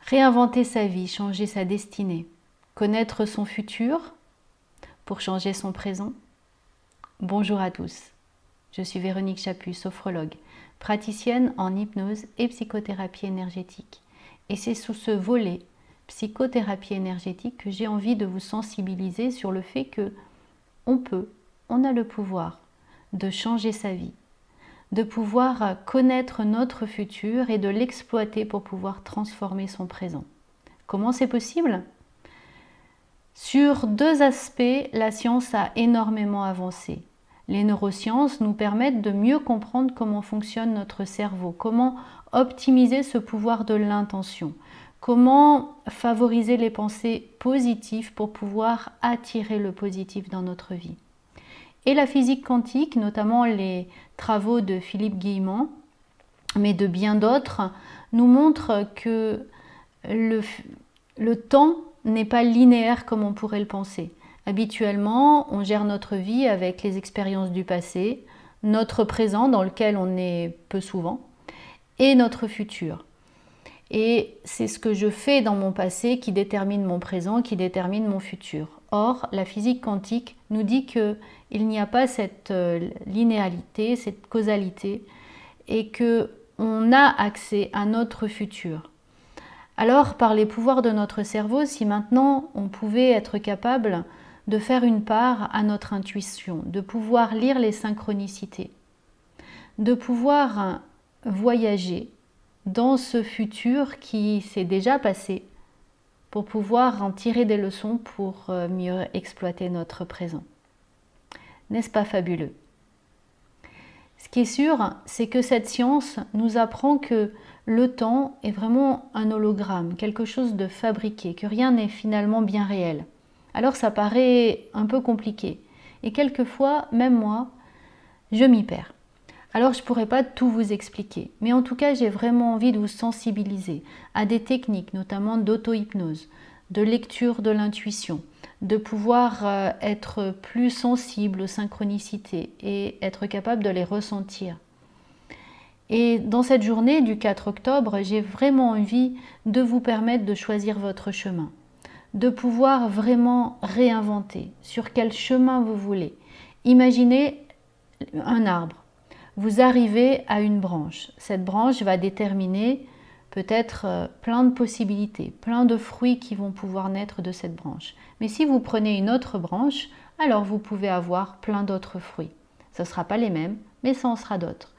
Réinventer sa vie, changer sa destinée, connaître son futur pour changer son présent. Bonjour à tous, je suis Véronique Chaput, sophrologue, praticienne en hypnose et psychothérapie énergétique. Et c'est sous ce volet psychothérapie énergétique que j'ai envie de vous sensibiliser sur le fait que on a le pouvoir de changer sa vie, de pouvoir connaître notre futur et de l'exploiter pour pouvoir transformer son présent. Comment c'est possible? Sur deux aspects, la science a énormément avancé. Les neurosciences nous permettent de mieux comprendre comment fonctionne notre cerveau, comment optimiser ce pouvoir de l'intention, comment favoriser les pensées positives pour pouvoir attirer le positif dans notre vie. Et la physique quantique, notamment les travaux de Philippe Guillemont, mais de bien d'autres, nous montrent que le temps n'est pas linéaire comme on pourrait le penser. Habituellement, on gère notre vie avec les expériences du passé, notre présent dans lequel on est peu souvent, et notre futur. Et c'est ce que je fais dans mon passé qui détermine mon présent, qui détermine mon futur. Or, la physique quantique nous dit qu'il n'y a pas cette linéarité, cette causalité, et qu'on a accès à notre futur. Alors, par les pouvoirs de notre cerveau, si maintenant on pouvait être capable de faire une part à notre intuition, de pouvoir lire les synchronicités, de pouvoir voyager dans ce futur qui s'est déjà passé pour pouvoir en tirer des leçons pour mieux exploiter notre présent. N'est-ce pas fabuleux? Ce qui est sûr, c'est que cette science nous apprend que le temps est vraiment un hologramme, quelque chose de fabriqué, que rien n'est finalement bien réel. Alors ça paraît un peu compliqué. Et quelquefois, même moi, je m'y perds. Alors je ne pourrais pas tout vous expliquer, mais en tout cas j'ai vraiment envie de vous sensibiliser à des techniques, notamment d'auto-hypnose, de lecture de l'intuition, de pouvoir être plus sensible aux synchronicités et être capable de les ressentir. Et dans cette journée du 4 octobre, j'ai vraiment envie de vous permettre de choisir votre chemin, de pouvoir vraiment réinventer sur quel chemin vous voulez. Imaginez un arbre. Vous arrivez à une branche. Cette branche va déterminer peut-être plein de possibilités, plein de fruits qui vont pouvoir naître de cette branche. Mais si vous prenez une autre branche, alors vous pouvez avoir plein d'autres fruits. Ce ne sera pas les mêmes, mais ça en sera d'autres.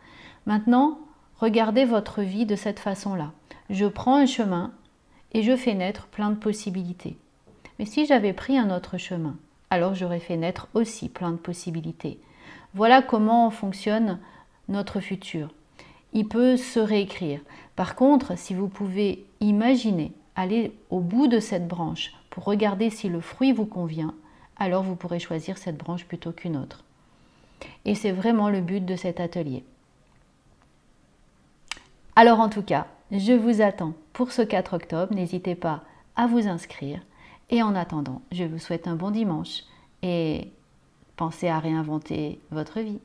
Maintenant, regardez votre vie de cette façon-là. Je prends un chemin et je fais naître plein de possibilités. Mais si j'avais pris un autre chemin, alors j'aurais fait naître aussi plein de possibilités. Voilà comment fonctionne notre futur. Il peut se réécrire. Par contre, si vous pouvez imaginer aller au bout de cette branche pour regarder si le fruit vous convient, alors vous pourrez choisir cette branche plutôt qu'une autre. Et c'est vraiment le but de cet atelier. Alors en tout cas, je vous attends pour ce 4 octobre. N'hésitez pas à vous inscrire. Et en attendant, je vous souhaite un bon dimanche et pensez à réinventer votre vie.